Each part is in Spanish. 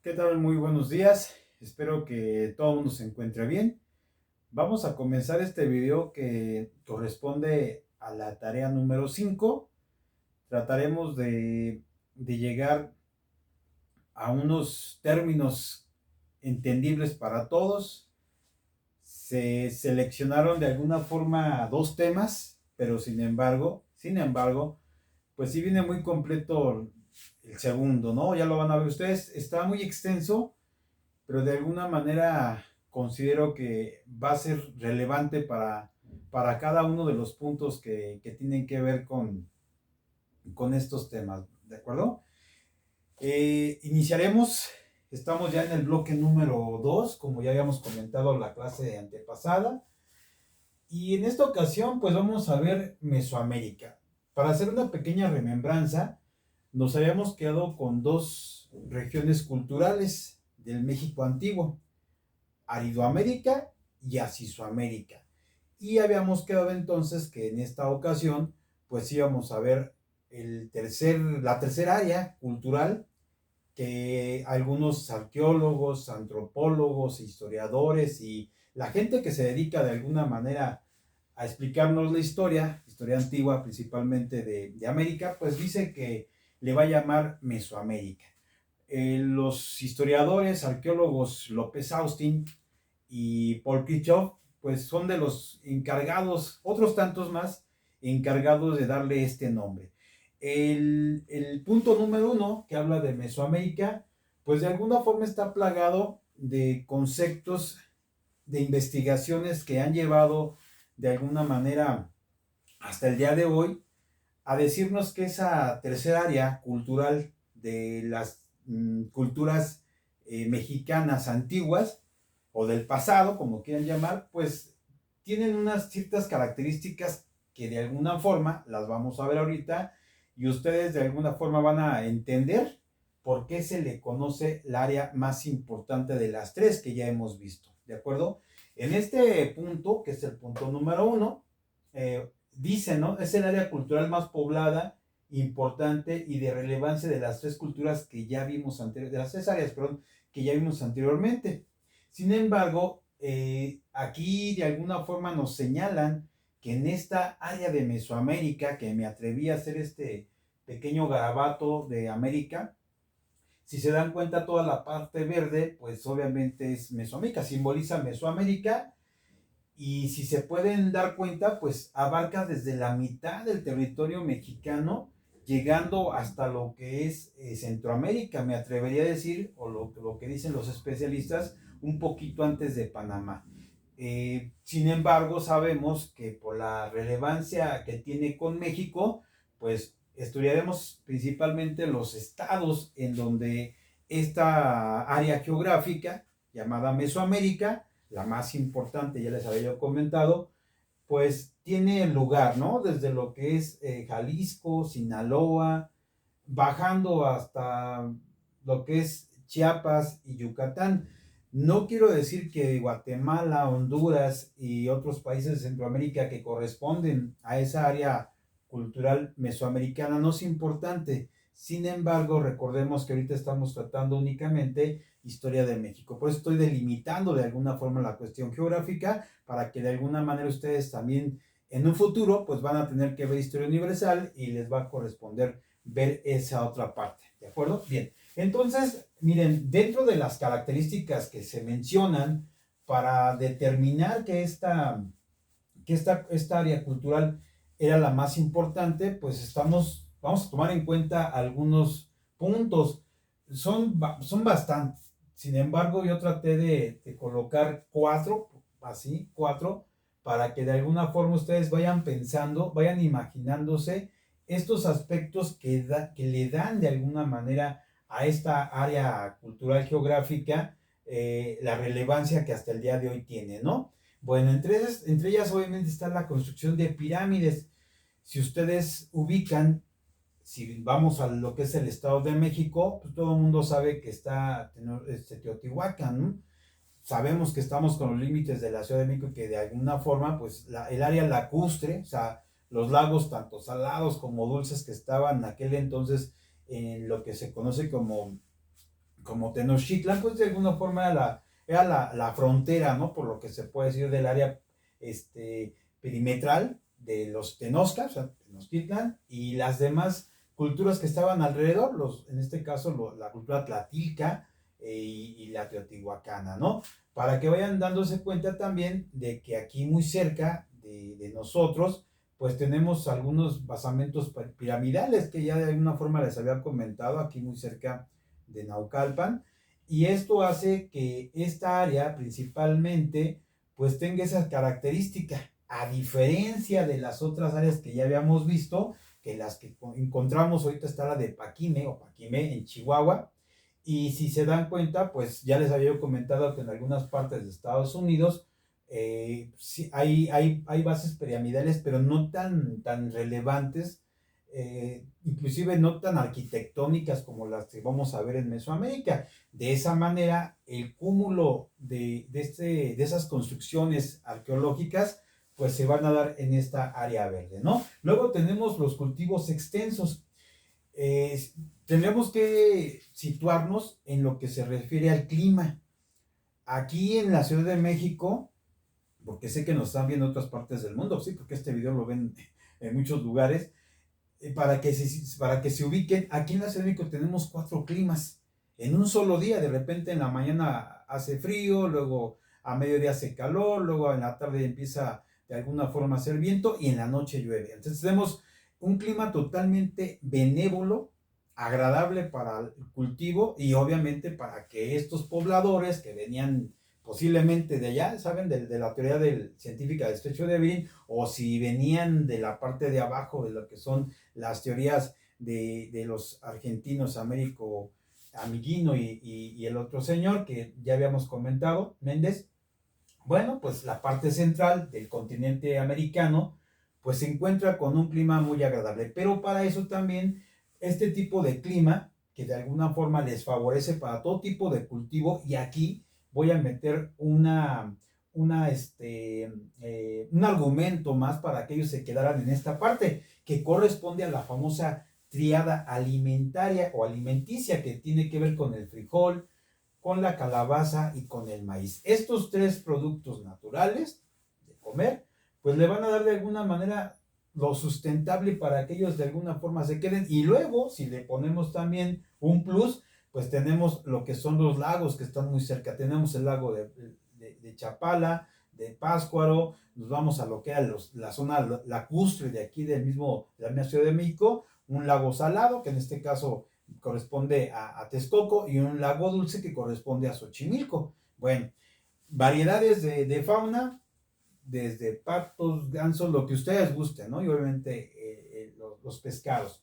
¿Qué tal? Muy buenos días. Espero que todo el mundo se encuentre bien. Vamos a comenzar este video que corresponde a la tarea número 5. Trataremos de llegar a unos términos entendibles para todos. Se seleccionaron de alguna forma dos temas, pero sin embargo, pues sí viene muy completo el segundo, ¿no? Ya lo van a ver ustedes. Está muy extenso, pero de alguna manera considero que va a ser relevante para cada uno de los puntos que tienen que ver con estos temas, ¿de acuerdo? Iniciaremos, estamos ya en el bloque número 2, como ya habíamos comentado en la clase antepasada, y en esta ocasión pues vamos a ver Mesoamérica. Para hacer una pequeña remembranza, nos habíamos quedado con dos regiones culturales del México antiguo: Aridoamérica y Asisoamérica. Y habíamos quedado entonces que en esta ocasión pues íbamos a ver la tercera área cultural que algunos arqueólogos, antropólogos, historiadores y la gente que se dedica de alguna manera a explicarnos la historia antigua principalmente de América, pues dice que le va a llamar Mesoamérica. Los historiadores, arqueólogos López Austin y Paul Kirchhoff, pues son de los encargados, otros tantos más, encargados de darle este nombre. El punto número 1, que habla de Mesoamérica, pues de alguna forma está plagado de conceptos, de investigaciones que han llevado de alguna manera hasta el día de hoy a decirnos que esa tercera área cultural de las culturas mexicanas antiguas o del pasado, como quieran llamar, pues tienen unas ciertas características que de alguna forma las vamos a ver ahorita y ustedes de alguna forma van a entender por qué se le conoce el área más importante de las tres que ya hemos visto, ¿de acuerdo? En este punto, que es el punto número 1, dice, ¿no? Es el área cultural más poblada, importante y de relevancia de las tres culturas que ya vimos anteriormente, de las tres áreas, perdón, que ya vimos anteriormente. Sin embargo, aquí de alguna forma nos señalan que en esta área de Mesoamérica, que me atreví a hacer este pequeño garabato de América, si se dan cuenta toda la parte verde, pues obviamente es Mesoamérica, simboliza Mesoamérica. Y si se pueden dar cuenta, pues abarca desde la mitad del territorio mexicano, llegando hasta lo que es Centroamérica, me atrevería a decir, o lo que dicen los especialistas, un poquito antes de Panamá. Sin embargo, sabemos que por la relevancia que tiene con México, pues estudiaremos principalmente los estados en donde esta área geográfica llamada Mesoamérica, la más importante, ya les había yo comentado, pues tiene lugar, ¿no? Desde lo que es Jalisco, Sinaloa, bajando hasta lo que es Chiapas y Yucatán. No quiero decir que Guatemala, Honduras y otros países de Centroamérica que corresponden a esa área cultural mesoamericana no es importante. Sin embargo, recordemos que ahorita estamos tratando únicamente historia de México. Por eso estoy delimitando de alguna forma la cuestión geográfica para que de alguna manera ustedes también en un futuro pues van a tener que ver historia universal y les va a corresponder ver esa otra parte, ¿de acuerdo? Bien, entonces, miren, dentro de las características que se mencionan para determinar que esta área cultural era la más importante, pues vamos a tomar en cuenta algunos puntos. Son bastantes. Sin embargo, yo traté de colocar cuatro, para que de alguna forma ustedes vayan pensando, vayan imaginándose estos aspectos que le dan de alguna manera a esta área cultural geográfica la relevancia que hasta el día de hoy tiene, ¿no? Bueno, entre ellas obviamente está la construcción de pirámides. Si ustedes ubican, si vamos a lo que es el Estado de México, pues todo el mundo sabe que está Teotihuacán, ¿no? Sabemos que estamos con los límites de la Ciudad de México y que de alguna forma, pues el área lacustre, o sea, los lagos tanto salados como dulces que estaban en aquel entonces en lo que se conoce como como Tenochtitlan, pues de alguna forma era la frontera, ¿no? Por lo que se puede decir del área perimetral de los Tenochcas, o sea, Tenochtitlan, y las demás culturas que estaban alrededor, en este caso la cultura tlatilca y la teotihuacana, ¿no? Para que vayan dándose cuenta también de que aquí muy cerca de nosotros, pues tenemos algunos basamentos piramidales que ya de alguna forma les había comentado, aquí muy cerca de Naucalpan, y esto hace que esta área principalmente pues tenga esa característica, a diferencia de las otras áreas que ya habíamos visto, que las que encontramos ahorita está la de Paquime o Paquime en Chihuahua, y si se dan cuenta, pues ya les había comentado que en algunas partes de Estados Unidos sí, hay bases piramidales, pero no tan relevantes, inclusive no tan arquitectónicas como las que vamos a ver en Mesoamérica. De esa manera, el cúmulo de esas construcciones arqueológicas, pues se van a dar en esta área verde, ¿no? Luego tenemos los cultivos extensos. Eh, Tendremos que situarnos en lo que se refiere al clima. Aquí en la Ciudad de México, porque sé que nos están viendo en otras partes del mundo, sí, porque este video lo ven en muchos lugares, para que se ubiquen, aquí en la Ciudad de México tenemos 4 climas. En un solo día, de repente en la mañana hace frío, luego a mediodía hace calor, luego en la tarde empieza de alguna forma a hacer viento y en la noche llueve. Entonces tenemos un clima totalmente benévolo, agradable para el cultivo y obviamente para que estos pobladores que venían posiblemente de allá, ¿saben? De la teoría científica del estrecho de Bering, o si venían de la parte de abajo de lo que son las teorías de los argentinos, Américo Amiguino y el otro señor que ya habíamos comentado, Méndez. Bueno, pues la parte central del continente americano pues se encuentra con un clima muy agradable, pero para eso también este tipo de clima que de alguna forma les favorece para todo tipo de cultivo, y aquí voy a meter un argumento más para que ellos se quedaran en esta parte que corresponde a la famosa triada alimentaria o alimenticia que tiene que ver con el frijol, con la calabaza y con el maíz. Estos 3 productos naturales de comer, pues le van a dar de alguna manera lo sustentable para que ellos de alguna forma se queden. Y luego, si le ponemos también un plus, pues tenemos lo que son los lagos que están muy cerca. Tenemos el lago de Chapala, de Pátzcuaro, nos vamos a lo que era la zona lacustre de aquí de la misma Ciudad de México, un lago salado, que en este caso corresponde a Texcoco, y un lago dulce que corresponde a Xochimilco. Bueno, variedades de fauna, desde patos, gansos, lo que ustedes gusten, ¿no? Y obviamente los pescados,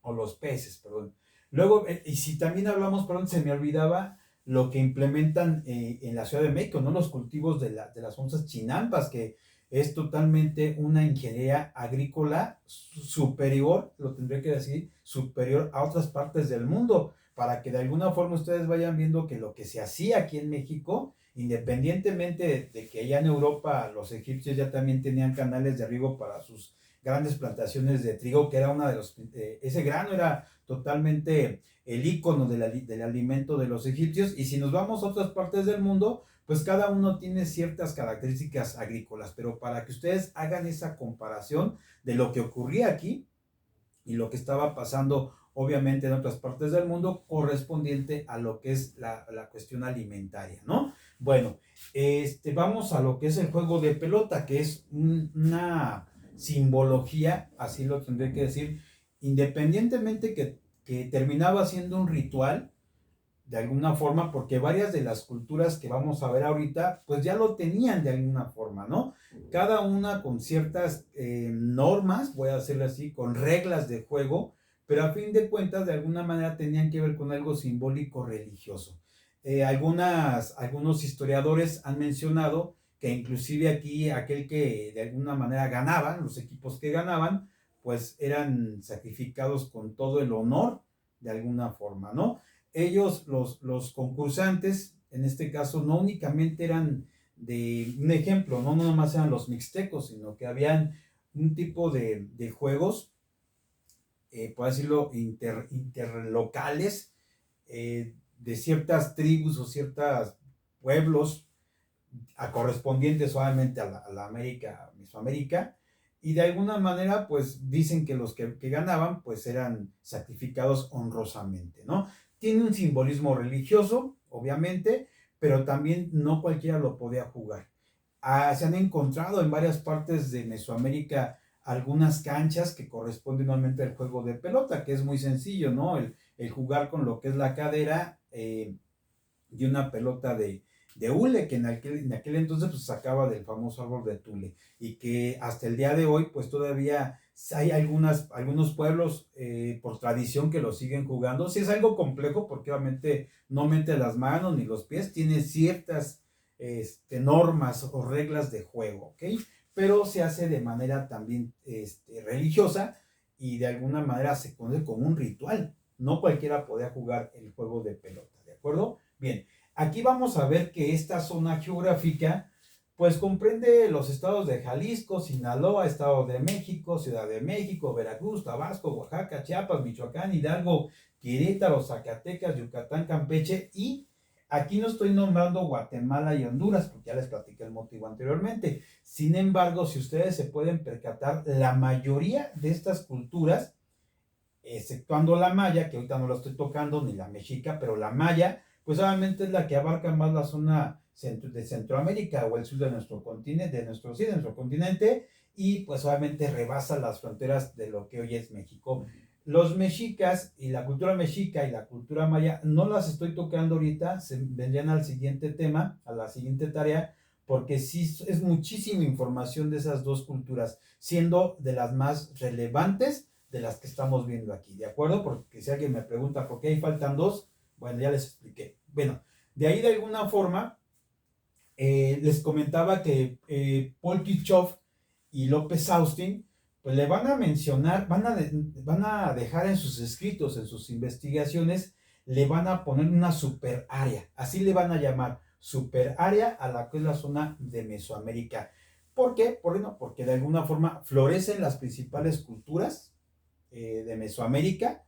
o los peces, perdón. Luego, y si también hablamos, perdón, se me olvidaba lo que implementan en la Ciudad de México, ¿no? Los cultivos de las famosas chinampas, que es totalmente una ingeniería agrícola superior, lo tendré que decir, superior a otras partes del mundo, para que de alguna forma ustedes vayan viendo que lo que se hacía aquí en México, independientemente de que allá en Europa los egipcios ya también tenían canales de riego para sus grandes plantaciones de trigo, que era ese grano era totalmente el icono del alimento de los egipcios. Y si nos vamos a otras partes del mundo, pues cada uno tiene ciertas características agrícolas, pero para que ustedes hagan esa comparación de lo que ocurría aquí y lo que estaba pasando obviamente en otras partes del mundo correspondiente a lo que es la cuestión alimentaria, ¿no? Bueno, vamos a lo que es el juego de pelota, que es una simbología, así lo tendré que decir, independientemente que terminaba siendo un ritual, de alguna forma, porque varias de las culturas que vamos a ver ahorita, pues ya lo tenían de alguna forma, ¿no? Cada una con ciertas normas, voy a decirlo así, con reglas de juego, pero a fin de cuentas, de alguna manera tenían que ver con algo simbólico religioso. Algunos historiadores han mencionado que inclusive aquí aquel que de alguna manera ganaban, los equipos que ganaban, pues eran sacrificados con todo el honor de alguna forma, ¿no? Ellos, los concursantes, en este caso, no únicamente eran de un ejemplo, no nomás eran los mixtecos, sino que habían un tipo de juegos, por decirlo, interlocales, de ciertas tribus o ciertos pueblos correspondientes solamente a la América, Mesoamérica, y de alguna manera pues dicen que los que ganaban pues eran sacrificados honrosamente, ¿no? Tiene un simbolismo religioso, obviamente, pero también no cualquiera lo podía jugar. Se han encontrado en varias partes de Mesoamérica algunas canchas que corresponden normalmente al juego de pelota, que es muy sencillo, ¿no? El jugar con lo que es la cadera y una pelota de hule, que en aquel entonces pues sacaba del famoso árbol de Tule, y que hasta el día de hoy pues todavía hay algunos pueblos por tradición que lo siguen jugando. Sí es algo complejo porque obviamente no mete las manos ni los pies, tiene ciertas normas o reglas de juego, ¿ok? Pero se hace de manera también religiosa y de alguna manera se conoce como un ritual. No cualquiera podía jugar el juego de pelota, ¿de acuerdo? Bien, aquí vamos a ver que esta zona geográfica pues comprende los estados de Jalisco, Sinaloa, Estado de México, Ciudad de México, Veracruz, Tabasco, Oaxaca, Chiapas, Michoacán, Hidalgo, Querétaro, Zacatecas, Yucatán, Campeche, y aquí no estoy nombrando Guatemala y Honduras porque ya les platiqué el motivo anteriormente. Sin embargo, si ustedes se pueden percatar, la mayoría de estas culturas, exceptuando la maya, que ahorita no la estoy tocando, ni la mexica, pero la maya, pues obviamente es la que abarca más la zona de Centroamérica o el sur de nuestro continente, de nuestro continente, y pues obviamente rebasa las fronteras de lo que hoy es México. Los mexicas y la cultura mexica y la cultura maya no las estoy tocando ahorita, se vendrían al siguiente tema, a la siguiente tarea, porque sí es muchísima información de esas dos culturas, siendo de las más relevantes de las que estamos viendo aquí, ¿de acuerdo? Porque si alguien me pregunta por qué ahí faltan dos, bueno, ya les expliqué. Bueno, de ahí de alguna forma les comentaba que Paul Kirchhoff y López Austin pues le van a mencionar, van a dejar en sus escritos, en sus investigaciones, le van a poner una super área, así le van a llamar, super área a la que es la zona de Mesoamérica. ¿Por qué? Porque de alguna forma florecen las principales culturas de Mesoamérica,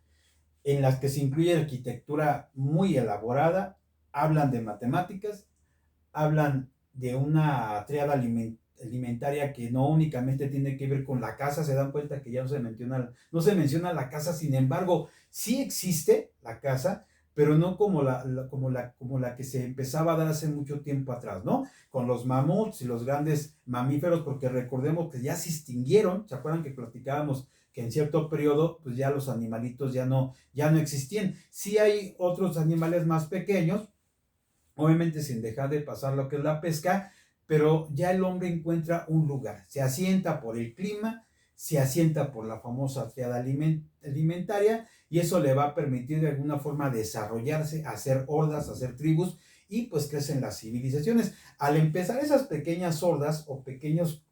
en las que se incluye arquitectura muy elaborada, hablan de matemáticas, hablan de una triada alimentaria que no únicamente tiene que ver con la caza. Se dan cuenta que ya no se menciona la caza, sin embargo, sí existe la caza, pero no como la que se empezaba a dar hace mucho tiempo atrás, ¿no? Con los mamuts y los grandes mamíferos, porque recordemos que ya se extinguieron. ¿Se acuerdan que platicábamos que en cierto periodo pues ya los animalitos ya no existían? Sí hay otros animales más pequeños, obviamente sin dejar de pasar lo que es la pesca, pero ya el hombre encuentra un lugar, se asienta por el clima, se asienta por la famosa triada alimentaria, y eso le va a permitir de alguna forma desarrollarse, hacer hordas, hacer tribus, y pues crecen las civilizaciones. Al empezar esas pequeñas hordas o pequeños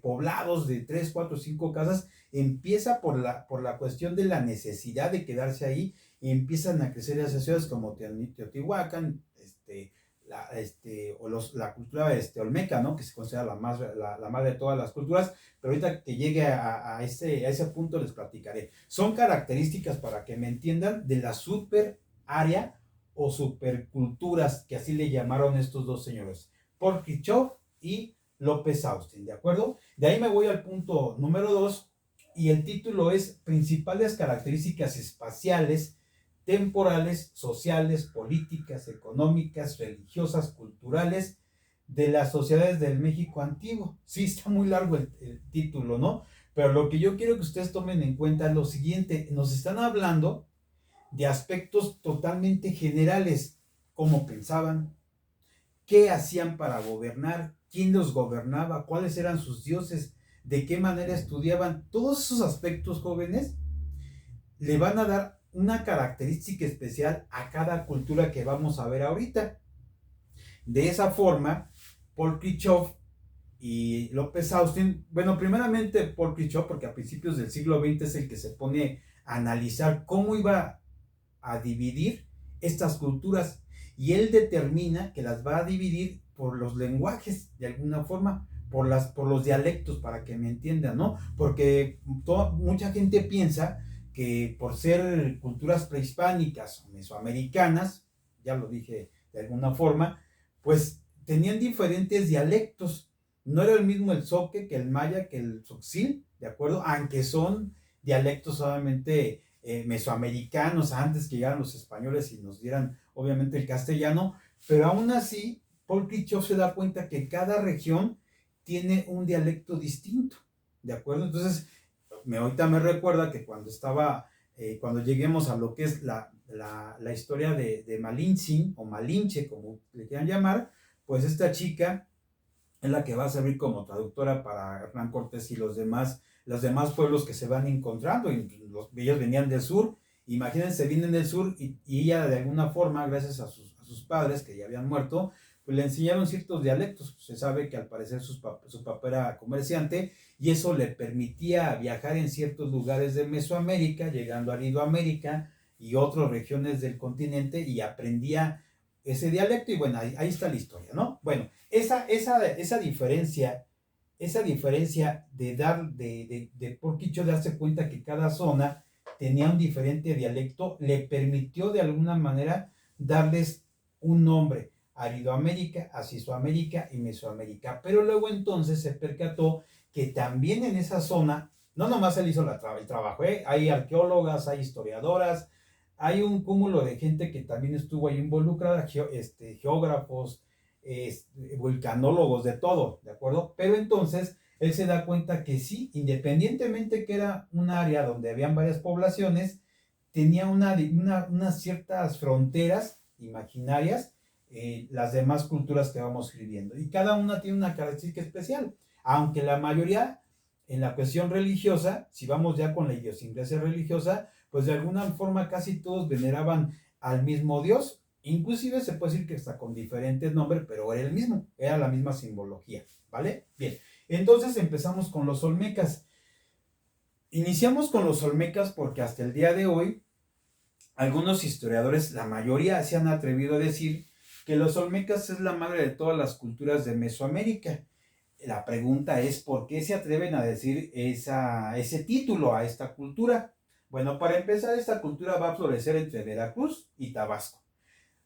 poblados de 3, 4, 5 casas, empieza por la cuestión de la necesidad de quedarse ahí, y empiezan a crecer esas ciudades como Teotihuacán, la cultura olmeca, ¿no? Que se considera la madre de todas las culturas, pero ahorita que llegue a ese punto les platicaré. Son características, para que me entiendan, de la super área o superculturas, que así le llamaron estos dos señores, Paul Kirchhoff y López Austin, ¿de acuerdo? De ahí me voy al punto número 2, y el título es Principales características espaciales, temporales, sociales, políticas, económicas, religiosas, culturales de las sociedades del México antiguo. Sí, está muy largo el título, ¿no? Pero lo que yo quiero que ustedes tomen en cuenta es lo siguiente: nos están hablando de aspectos totalmente generales: cómo pensaban, qué hacían para gobernar, quién los gobernaba, cuáles eran sus dioses, de qué manera estudiaban. Todos esos aspectos, jóvenes, le van a dar una característica especial a cada cultura que vamos a ver ahorita. De esa forma, Paul Kirchhoff y López Austin, bueno, primeramente Paul Kirchhoff, porque a principios del siglo XX es el que se pone a analizar cómo iba a dividir estas culturas, y él determina que las va a dividir por los lenguajes, de alguna forma, por los dialectos, para que me entiendan, ¿no? Porque mucha gente piensa que por ser culturas prehispánicas o mesoamericanas, ya lo dije de alguna forma, pues tenían diferentes dialectos. No era el mismo el zoque que el maya, que el tzotzil, ¿de acuerdo? Aunque son dialectos solamente mesoamericanos, antes que llegaran los españoles y nos dieran obviamente el castellano, pero aún así, Paul Kirchhoff se da cuenta que cada región tiene un dialecto distinto, ¿de acuerdo? Entonces, ahorita me recuerda que cuando lleguemos a lo que es la historia de Malinche, o Malinche, como le quieran llamar, pues esta chica es la que va a servir como traductora para Hernán Cortés y los demás pueblos que se van encontrando. Y ellos venían del sur, imagínense, vienen del sur y ella de alguna forma, gracias a sus padres que ya habían muerto, pues le enseñaron ciertos dialectos. Se sabe que al parecer su papá era comerciante y eso le permitía viajar en ciertos lugares de Mesoamérica, llegando a Aridoamérica y otras regiones del continente, y aprendía ese dialecto. Y bueno, ahí está la historia, ¿no? Bueno, esa diferencia de por Quicho darse cuenta que cada zona tenía un diferente dialecto, le permitió de alguna manera darles un nombre: Aridoamérica, Asisoamérica y Mesoamérica. Pero luego entonces se percató que también en esa zona, no nomás él hizo el trabajo, hay arqueólogas, hay historiadoras, hay un cúmulo de gente que también estuvo ahí involucrada, geógrafos, vulcanólogos, de todo, ¿de acuerdo? Pero entonces él se da cuenta que sí, independientemente que era un área donde habían varias poblaciones, tenía unas ciertas fronteras imaginarias, las demás culturas que vamos escribiendo. Y cada una tiene una característica especial, aunque la mayoría en la cuestión religiosa, si vamos ya con la idiosincrasia religiosa, pues de alguna forma casi todos veneraban al mismo Dios. Inclusive se puede decir que hasta con diferentes nombres, pero era el mismo, era la misma simbología, ¿vale? Bien, entonces empezamos con los olmecas. Iniciamos con los olmecas porque hasta el día de hoy algunos historiadores, la mayoría, se han atrevido a decir que los olmecas es la madre de todas las culturas de Mesoamérica. La pregunta es, ¿por qué se atreven a decir ese título a esta cultura? Bueno, para empezar, esta cultura va a florecer entre Veracruz y Tabasco.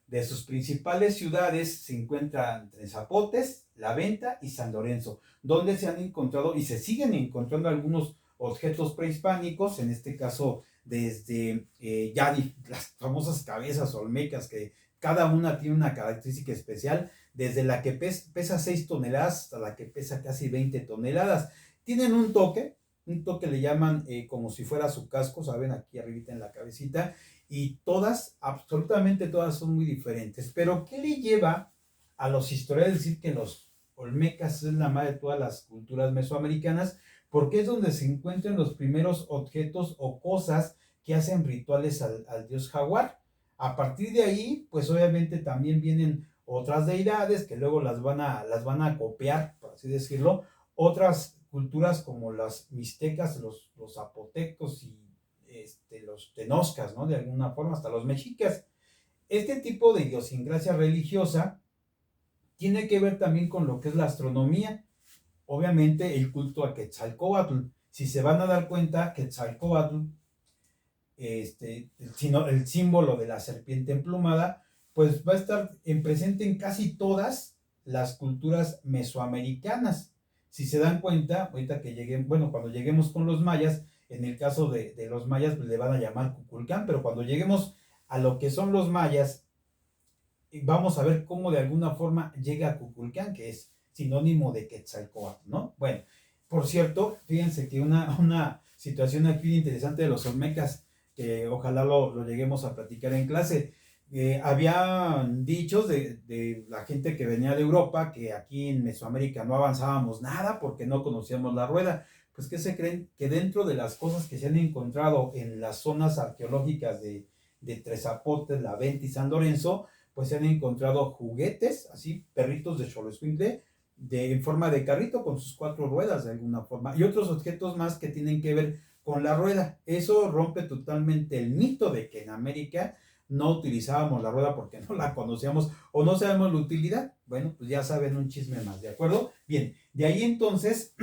De sus principales ciudades se encuentran Zapotes, La Venta y San Lorenzo, donde se han encontrado y se siguen encontrando algunos objetos prehispánicos, en este caso desde ya las famosas cabezas olmecas, que cada una tiene una característica especial, desde la que pesa 6 toneladas hasta la que pesa casi 20 toneladas. Tienen un toque le llaman como si fuera su casco, ¿saben? Aquí arribita en la cabecita, y todas, absolutamente todas son muy diferentes. Pero ¿qué le lleva a los historiadores a decir que los olmecas es la madre de todas las culturas mesoamericanas? Porque es donde se encuentran los primeros objetos o cosas que hacen rituales al dios jaguar. A partir de ahí, pues obviamente también vienen otras deidades que luego las van a copiar, por así decirlo, otras culturas como las mixtecas, los zapotecos y los tenoscas, ¿no? De alguna forma, hasta los mexicas. Este tipo de idiosincrasia religiosa tiene que ver también con lo que es la astronomía. Obviamente el culto a Quetzalcóatl. Si se van a dar cuenta, Quetzalcóatl, el símbolo de la serpiente emplumada, pues va a estar presente en casi todas las culturas mesoamericanas. Si se dan cuenta, ahorita que lleguen, bueno, cuando lleguemos con los mayas, en el caso de los mayas, pues le van a llamar Cuculcán, pero cuando lleguemos a lo que son los mayas, vamos a ver cómo de alguna forma llega a Cuculcán, que es sinónimo de Quetzalcóatl, ¿no? Bueno, por cierto, fíjense que una situación aquí interesante de los olmecas, que ojalá lo lleguemos a platicar en clase. Había dichos de la gente que venía de Europa que aquí en Mesoamérica no avanzábamos nada porque no conocíamos la rueda. Pues ¿qué se creen? Que dentro de las cosas que se han encontrado en las zonas arqueológicas de Zapotes, La Venta y San Lorenzo, pues se han encontrado juguetes, así, perritos de Xoloitzcuintle, en forma de carrito con sus 4 ruedas de alguna forma, y otros objetos más que tienen que ver con la rueda. Eso rompe totalmente el mito de que en América no utilizábamos la rueda porque no la conocíamos o no sabemos la utilidad. Bueno, pues ya saben, un chisme más, ¿de acuerdo? Bien, de ahí entonces,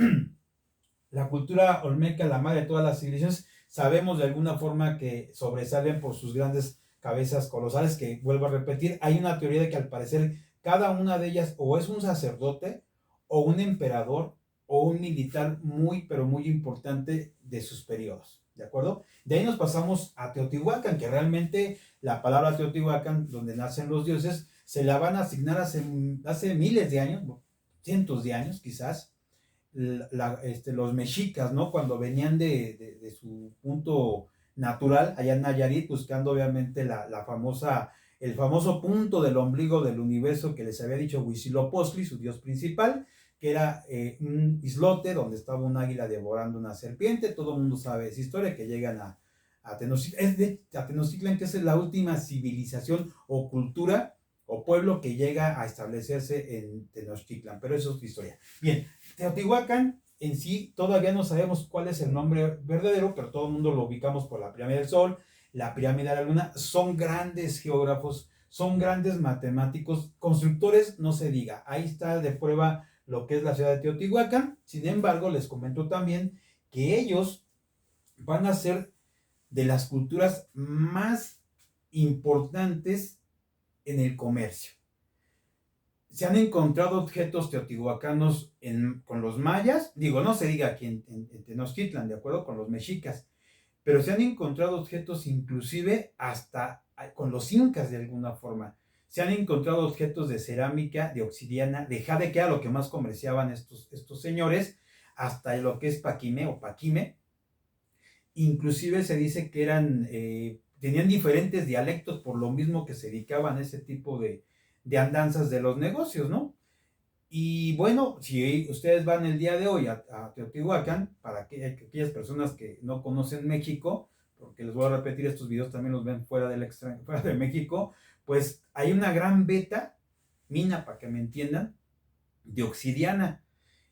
la cultura olmeca, la madre de todas las civilizaciones, sabemos de alguna forma que sobresalen por sus grandes cabezas colosales que, vuelvo a repetir, hay una teoría de que al parecer cada una de ellas o es un sacerdote o un emperador o un militar muy, pero muy importante de sus periodos, ¿de acuerdo? De ahí nos pasamos a Teotihuacán, que realmente la palabra Teotihuacán, donde nacen los dioses, se la van a asignar hace miles de años, cientos de años quizás, los mexicas, ¿no? Cuando venían de su punto natural, allá en Nayarit, buscando obviamente el famoso punto del ombligo del universo que les había dicho Huitzilopochtli, su dios principal, que era un islote donde estaba un águila devorando una serpiente. Todo el mundo sabe esa historia, que llegan a Tenochtitlan, que es la última civilización o cultura o pueblo que llega a establecerse en Tenochtitlan, pero eso es otra historia. Bien, Teotihuacán en sí todavía no sabemos cuál es el nombre verdadero, pero todo el mundo lo ubicamos por la pirámide del Sol, la pirámide de la Luna. Son grandes geógrafos, son grandes matemáticos, constructores, no se diga. Ahí está de prueba lo que es la ciudad de Teotihuacán. Sin embargo, les comento también que ellos van a ser de las culturas más importantes en el comercio. Se han encontrado objetos teotihuacanos con los mayas, digo, no se diga aquí en Tenochtitlan, de acuerdo, con los mexicas, pero se han encontrado objetos inclusive hasta con los incas de alguna forma. Se han encontrado objetos de cerámica, de obsidiana, de jade, que era lo que más comerciaban estos señores, hasta lo que es paquime o paquime. Inclusive se dice que tenían diferentes dialectos por lo mismo que se dedicaban a ese tipo de andanzas de los negocios, ¿no? Y bueno, si ustedes van el día de hoy a Teotihuacán, para aquellas personas que no conocen México, porque les voy a repetir, estos videos también los ven fuera de México, pues hay una gran mina, para que me entiendan, de obsidiana.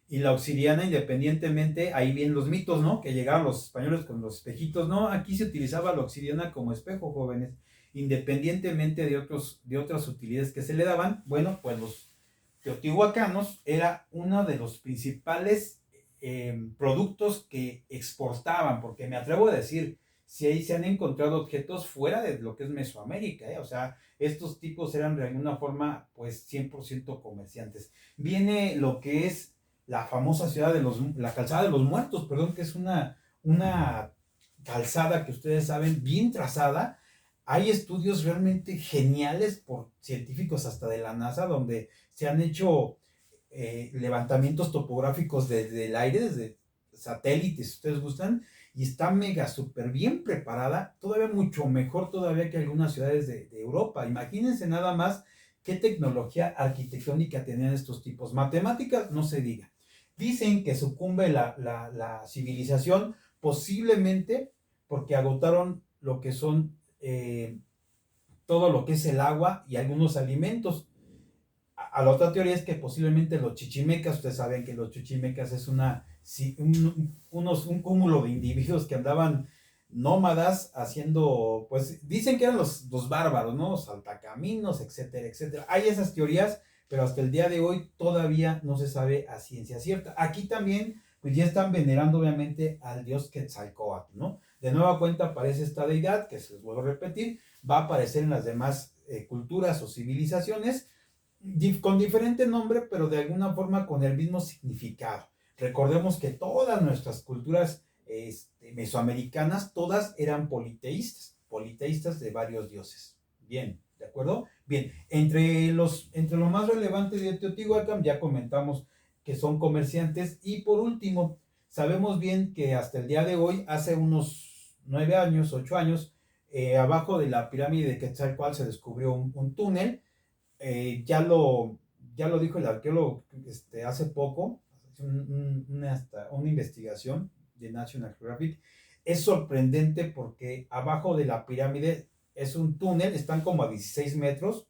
Y la obsidiana, independientemente, ahí vienen los mitos, ¿no? Que llegaron los españoles con los espejitos. No, aquí se utilizaba la obsidiana como espejo, jóvenes. Independientemente de otras utilidades que se le daban, bueno, pues los teotihuacanos era uno de los principales productos que exportaban, porque me atrevo a decir, si ahí se han encontrado objetos fuera de lo que es Mesoamérica, o sea, estos tipos eran de alguna forma, pues, 100% comerciantes. Viene lo que es la famosa la calzada de los muertos, perdón, que es una calzada que ustedes saben, bien trazada. Hay estudios realmente geniales por científicos hasta de la NASA, donde se han hecho levantamientos topográficos desde el aire, desde satélites, si ustedes gustan, y está mega súper bien preparada, todavía mucho mejor todavía que algunas ciudades de Europa. Imagínense nada más qué tecnología arquitectónica tenían estos tipos. Matemáticas, no se diga. Dicen que sucumbe la civilización posiblemente porque agotaron lo que son todo lo que es el agua y algunos alimentos. A la otra teoría es que posiblemente los chichimecas, ustedes saben que los chichimecas es un cúmulo de individuos que andaban nómadas haciendo, pues dicen que eran los bárbaros, ¿no? Saltacaminos, etcétera, etcétera. Hay esas teorías, pero hasta el día de hoy todavía no se sabe a ciencia cierta. Aquí también, pues ya están venerando obviamente al dios Quetzalcóatl, ¿no? De nueva cuenta aparece esta deidad, que se los vuelvo a repetir, va a aparecer en las demás culturas o civilizaciones, con diferente nombre, pero de alguna forma con el mismo significado. Recordemos que todas nuestras culturas mesoamericanas, todas eran politeístas de varios dioses. Bien, ¿de acuerdo? Bien, entre lo más relevante de Teotihuacán ya comentamos que son comerciantes. Y por último, sabemos bien que hasta el día de hoy, hace unos 9 años, 8 años, abajo de la pirámide de Quetzalcóatl se descubrió un túnel. Ya lo dijo el arqueólogo hace poco, una investigación de National Geographic. Es sorprendente porque abajo de la pirámide es un túnel, están como a 16 metros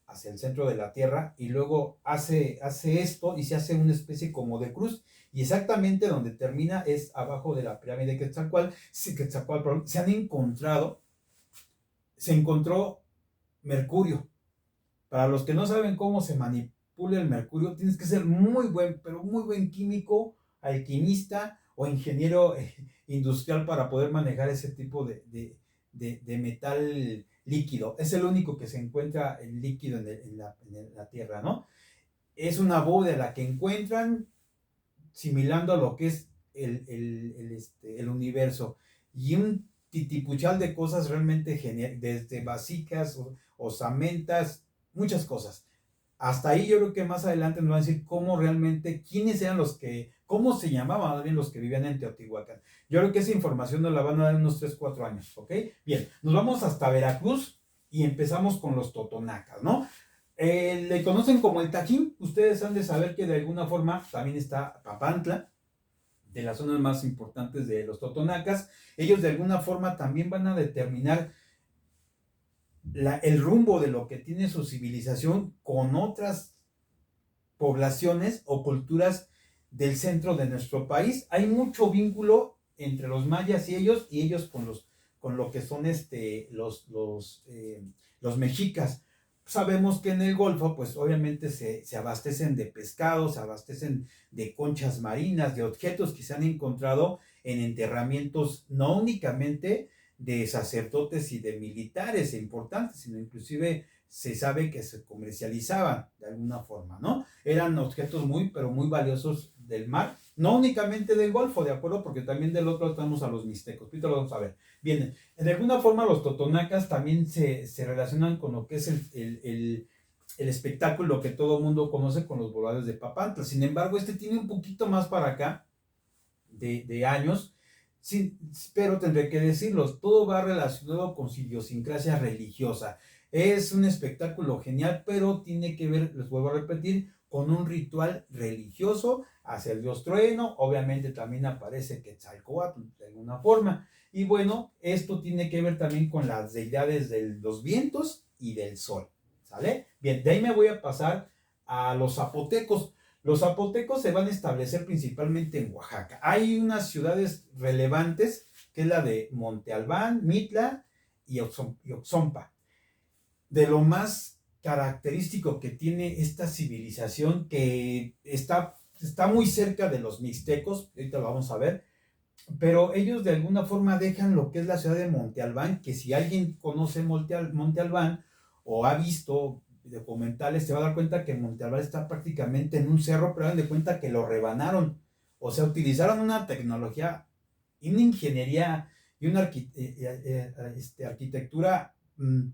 hacia el centro de la Tierra, y luego hace esto y se hace una especie como de cruz, y exactamente donde termina es abajo de la pirámide de Quetzalcóatl. Se encontró mercurio. Para los que no saben cómo se manipula el mercurio, tienes que ser pero muy buen químico, alquimista o ingeniero industrial para poder manejar ese tipo de metal líquido. Es el único que se encuentra el líquido en la Tierra, ¿no? Es una bóveda la que encuentran similando a lo que es el universo. Y un titipuchal de cosas realmente genial, desde vasijas, osamentas, muchas cosas. Hasta ahí yo creo que más adelante nos van a decir cómo realmente, quiénes eran los que, cómo se llamaban más bien los que vivían en Teotihuacán. Yo creo que esa información nos la van a dar en unos 3 4 años, ¿ok? Bien, nos vamos hasta Veracruz y empezamos con los totonacas, ¿no? Le conocen como el Tajín. Ustedes han de saber que de alguna forma también está Papantla, de las zonas más importantes de los totonacas. Ellos de alguna forma también van a determinar el rumbo de lo que tiene su civilización con otras poblaciones o culturas del centro de nuestro país. Hay mucho vínculo entre los mayas y ellos con lo que son los mexicas. Sabemos que en el Golfo, pues obviamente se abastecen de pescado, se abastecen de conchas marinas, de objetos que se han encontrado en enterramientos no únicamente de sacerdotes y de militares importantes, sino inclusive se sabe que se comercializaban de alguna forma, ¿no? Eran objetos muy, pero muy valiosos del mar, no únicamente del Golfo, ¿de acuerdo? Porque también del otro estamos a los mixtecos, ahorita lo vamos a ver. Bien, de alguna forma los totonacas también se relacionan con lo que es el espectáculo que todo el mundo conoce con los voladores de Papantla. Sin embargo, tiene un poquito más para acá de años. Sí, pero tendré que decirlo, todo va relacionado con su idiosincrasia religiosa. Es un espectáculo genial, pero tiene que ver, les vuelvo a repetir, con un ritual religioso hacia el dios trueno. Obviamente también aparece Quetzalcóatl de alguna forma. Y bueno, esto tiene que ver también con las deidades de los vientos y del sol. ¿Sale? Bien, de ahí me voy a pasar a los zapotecos. Los zapotecos se van a establecer principalmente en Oaxaca. Hay unas ciudades relevantes, que es la de Monte Albán, Mitla y Oxompa. De lo más característico que tiene esta civilización, que está muy cerca de los mixtecos, ahorita lo vamos a ver, pero ellos de alguna forma dejan lo que es la ciudad de Monte Albán, que si alguien conoce Monte Albán o ha visto documentales, se va a dar cuenta que Monte Albán está prácticamente en un cerro, pero hagan de cuenta que lo rebanaron. O sea, utilizaron una tecnología, una ingeniería y una arquitectura,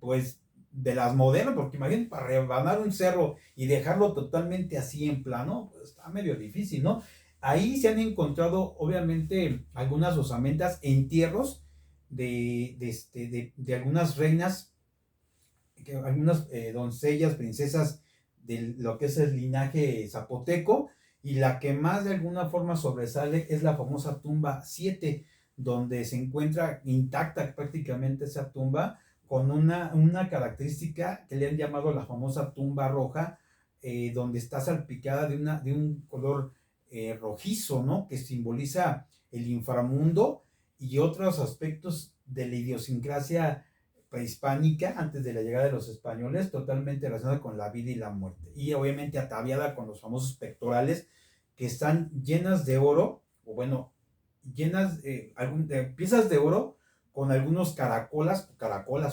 pues, de las modernas, porque imagínate, para rebanar un cerro y dejarlo totalmente así en plano, pues está medio difícil, ¿no? Ahí se han encontrado, obviamente, algunas osamentas, entierros de algunas reinas, algunas doncellas, princesas de lo que es el linaje zapoteco, y la que más de alguna forma sobresale es la famosa tumba 7, donde se encuentra intacta prácticamente esa tumba, con una característica que le han llamado la famosa tumba roja, donde está salpicada de un color rojizo, ¿no? Que simboliza el inframundo y otros aspectos de la idiosincrasia prehispánica antes de la llegada de los españoles, totalmente relacionada con la vida y la muerte. Y obviamente ataviada con los famosos pectorales que están llenas de oro, o bueno, llenas de piezas de oro con algunos caracolas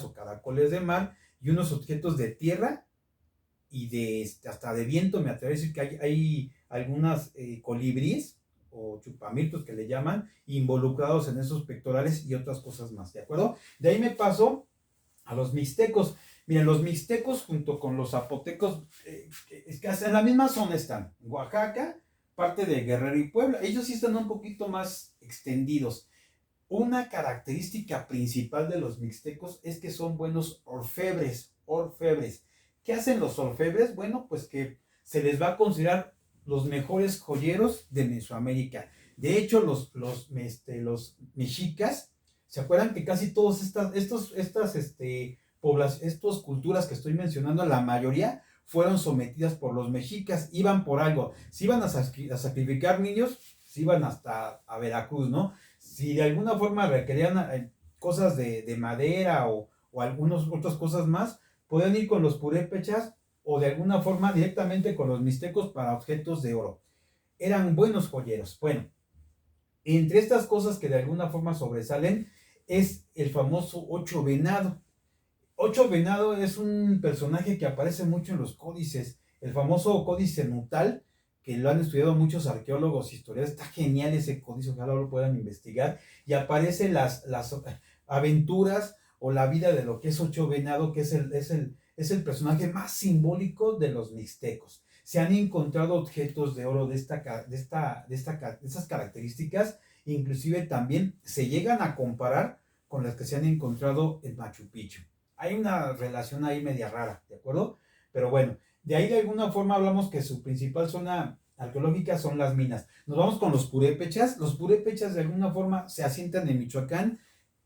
o caracoles de mar y unos objetos de tierra y hasta de viento. Me atrevo a decir que hay algunas colibríes o chupamirtos que le llaman, involucrados en esos pectorales y otras cosas más, ¿de acuerdo? De ahí me paso a los mixtecos. Miren, los mixtecos junto con los zapotecos, es que en la misma zona están, Oaxaca, parte de Guerrero y Puebla. Ellos sí están un poquito más extendidos. Una característica principal de los mixtecos es que son buenos orfebres. ¿Qué hacen los orfebres? Bueno, pues que se les va a considerar los mejores joyeros de Mesoamérica. De hecho, los mexicas, ¿se acuerdan que casi todas estas culturas que estoy mencionando, la mayoría fueron sometidas por los mexicas? Iban por algo. Si iban a sacrificar niños, si iban hasta a Veracruz, ¿no? Si de alguna forma requerían cosas de madera o algunas otras cosas más, podían ir con los purépechas o de alguna forma directamente con los mixtecos para objetos de oro. Eran buenos joyeros. Bueno, entre estas cosas que de alguna forma sobresalen, es el famoso Ocho Venado. Ocho Venado es un personaje que aparece mucho en los códices, el famoso códice Nutal, que lo han estudiado muchos arqueólogos, historiadores. Está genial ese códice, ojalá lo puedan investigar, y aparecen las aventuras o la vida de lo que es Ocho Venado, que es el personaje más simbólico de los mixtecos. Se han encontrado objetos de oro de estas características, inclusive también se llegan a comparar con las que se han encontrado en Machu Picchu. Hay una relación ahí media rara, ¿de acuerdo? Pero bueno, de ahí de alguna forma hablamos que su principal zona arqueológica son las minas. Nos vamos con los purépechas. Los purépechas de alguna forma se asientan en Michoacán.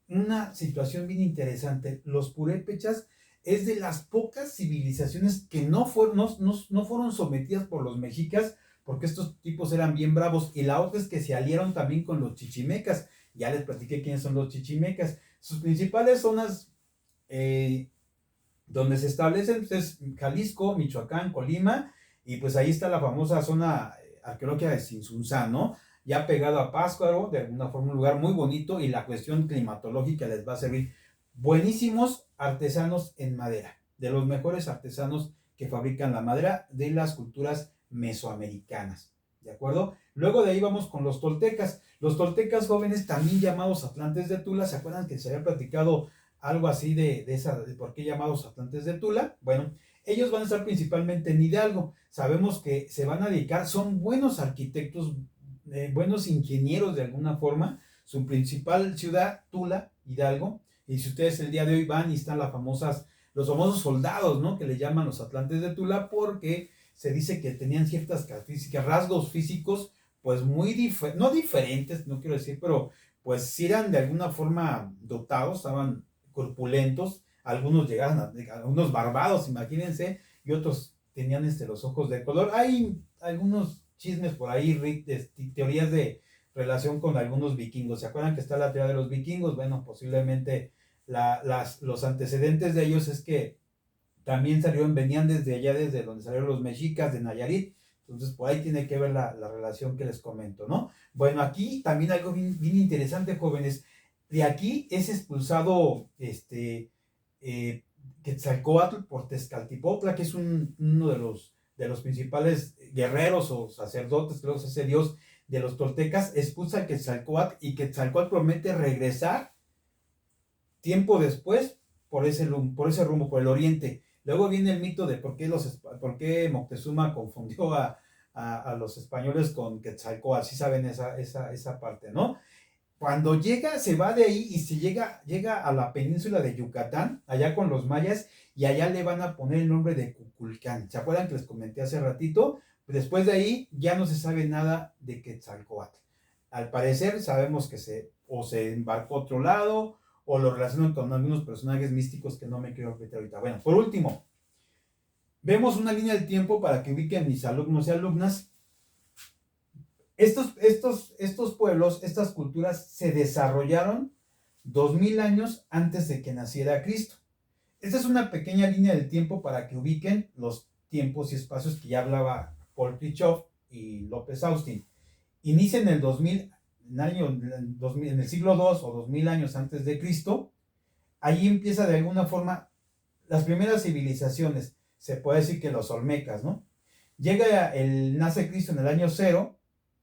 Una situación bien interesante. Los purépechas es de las pocas civilizaciones que no fueron sometidas por los mexicas, porque estos tipos eran bien bravos. Y la otra es que se aliaron también con los chichimecas. Ya les platiqué quiénes son los chichimecas. Sus principales zonas donde se establecen es Jalisco, Michoacán, Colima, y pues ahí está la famosa zona arqueológica de Sinsunzán, ¿no? Ya pegado a Pátzcuaro, de alguna forma un lugar muy bonito, y la cuestión climatológica les va a servir. Buenísimos artesanos en madera, de los mejores artesanos que fabrican la madera de las culturas mesoamericanas, ¿de acuerdo? Luego de ahí vamos con los toltecas. Los toltecas jóvenes, también llamados Atlantes de Tula, ¿se acuerdan que se había platicado algo así de por qué llamados Atlantes de Tula? Bueno, ellos van a estar principalmente en Hidalgo. Sabemos que se van a dedicar, son buenos arquitectos, buenos ingenieros de alguna forma. Su principal ciudad, Tula, Hidalgo. Y si ustedes el día de hoy van y están los famosos soldados, ¿no? Que le llaman los Atlantes de Tula, porque se dice que tenían ciertas características, rasgos físicos, pues muy no diferentes, no quiero decir, pero pues sí eran de alguna forma dotados, estaban corpulentos, algunos llegaban a unos barbados, imagínense, y otros tenían los ojos de color. Hay algunos chismes por ahí, teorías de relación con algunos vikingos. ¿Se acuerdan que está la teoría de los vikingos? Bueno, posiblemente los antecedentes de ellos es que también venían desde allá, desde donde salieron los mexicas de Nayarit. Entonces, por ahí tiene que ver la relación que les comento, ¿no? Bueno, aquí también algo bien, bien interesante, jóvenes. De aquí es expulsado Quetzalcóatl por Tezcatlipoca, que es uno de los principales guerreros o sacerdotes, creo que es ese dios de los toltecas. Expulsa a Quetzalcóatl, y Quetzalcóatl promete regresar tiempo después por ese rumbo, por el oriente. Luego viene el mito de por qué Moctezuma confundió a los españoles con Quetzalcóatl. Sí saben esa parte, ¿no? Cuando se va de ahí y llega a la península de Yucatán, allá con los mayas, y allá le van a poner el nombre de Cuculcán. ¿Se acuerdan que les comenté hace ratito? Después de ahí ya no se sabe nada de Quetzalcóatl. Al parecer sabemos que se embarcó a otro lado, o lo relacionan con algunos personajes místicos que no me quiero meter ahorita. Bueno, por último, vemos una línea del tiempo para que ubiquen mis alumnos y alumnas. Estos pueblos, estas culturas se desarrollaron 2000 años antes de que naciera Cristo. Esta es una pequeña línea del tiempo para que ubiquen los tiempos y espacios que ya hablaba Paul Kirchhoff y López Austin. Inicia en el 2000, en el siglo II o 2000 años antes de Cristo. Ahí empieza de alguna forma las primeras civilizaciones. Se puede decir que los olmecas, ¿no? Nace Cristo en el año 0,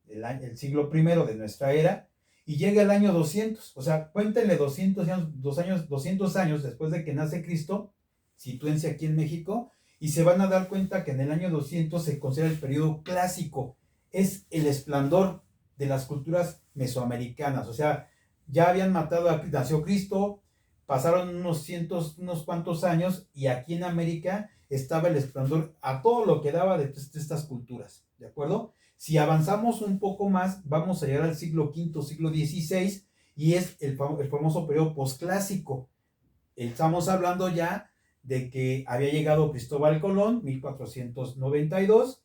el siglo I de nuestra era, y llega el año 200. O sea, cuéntenle 200 años después de que nace Cristo, sitúense aquí en México, y se van a dar cuenta que en el año 200 se considera el periodo clásico. Es el esplendor de las culturas mesoamericanas. O sea, ya habían nació Cristo, pasaron unos cuantos años, y aquí en América estaba el esplendor a todo lo que daba de estas culturas, ¿de acuerdo? Si avanzamos un poco más, vamos a llegar al siglo V, siglo XVI, y es el famoso periodo posclásico. Estamos hablando ya de que había llegado Cristóbal Colón, 1492,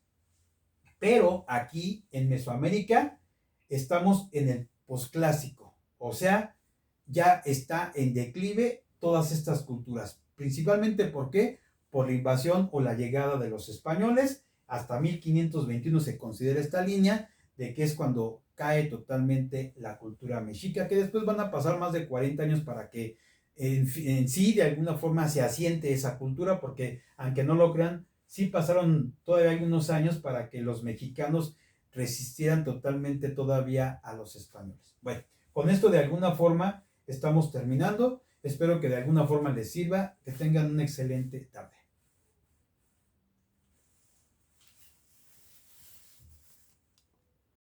pero aquí en Mesoamérica estamos en el posclásico. O sea, ya está en declive todas estas culturas. Principalmente, ¿por qué? Por la invasión o la llegada de los españoles. Hasta 1521 se considera esta línea. de que es cuando cae totalmente la cultura mexica, que después van a pasar más de 40 años para que en sí de alguna forma se asiente esa cultura, porque aunque no lo crean, sí pasaron todavía algunos años para que los mexicanos resistieran totalmente todavía a los españoles. Bueno, con esto de alguna forma estamos terminando. Espero que de alguna forma les sirva. Que tengan una excelente tarde.